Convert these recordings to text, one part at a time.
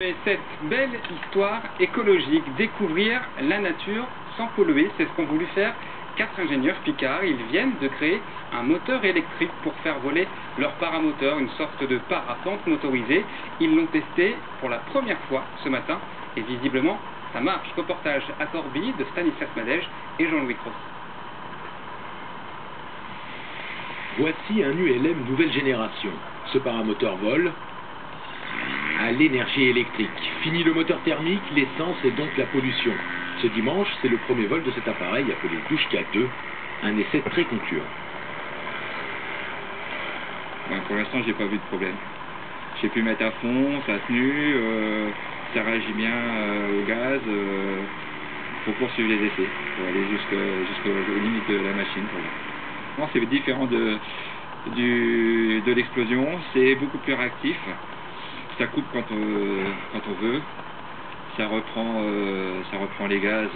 Et cette belle histoire écologique, découvrir la nature sans polluer, c'est ce qu'ont voulu faire 4 ingénieurs Picard. Ils viennent de créer un moteur électrique pour faire voler leur paramoteur, une sorte de parapente motorisé. Ils l'ont testé pour la première fois ce matin et visiblement ça marche. Reportage à Corbie de Stanislas Madège et Jean-Louis Cross. Voici un ULM nouvelle génération. Ce paramoteur vole à l'énergie électrique. Fini le moteur thermique, l'essence et donc la pollution. Ce dimanche, c'est le premier vol de cet appareil appelé Douchka 2, un essai très concluant. Pour l'instant, j'ai pas vu de problème. J'ai pu mettre à fond, ça a tenu, ça réagit bien au gaz. Faut poursuivre les essais, pour aller jusqu'aux limites de la machine. Non, c'est différent de l'explosion, c'est beaucoup plus réactif. Ça coupe quand on veut, ça reprend les gaz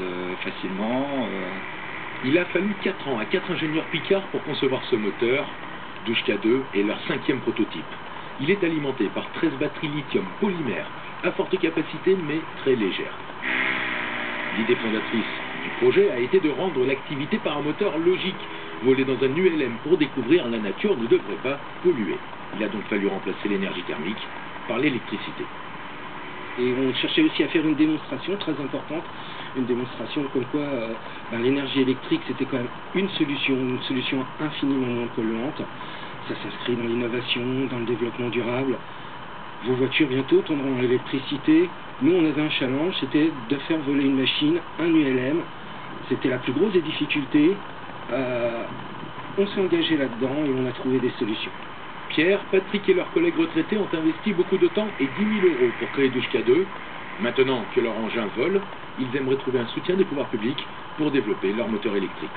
facilement. Il a fallu 4 ans à 4 ingénieurs Picard pour concevoir ce moteur. Douchka 2 est leur 5e prototype. Il est alimenté par 13 batteries lithium polymère à forte capacité mais très légères. L'idée fondatrice du projet a été de rendre l'activité paramoteur logique. Voler dans un ULM pour découvrir la nature ne devrait pas polluer. Il a donc fallu remplacer l'énergie thermique par l'électricité. Et on cherchait aussi à faire une démonstration très importante, une démonstration comme quoi l'énergie électrique c'était quand même une solution infiniment moins polluante. Ça s'inscrit dans l'innovation, dans le développement durable. Vos voitures bientôt tourneront à l'électricité. Nous on avait un challenge, c'était de faire voler une machine, un ULM. C'était la plus grosse des difficultés. On s'est engagé là-dedans et on a trouvé des solutions. Pierre, Patrick et leurs collègues retraités ont investi beaucoup de temps et 10 000 € pour créer Douchka 2. Maintenant que leur engin vole, ils aimeraient trouver un soutien des pouvoirs publics pour développer leur moteur électrique.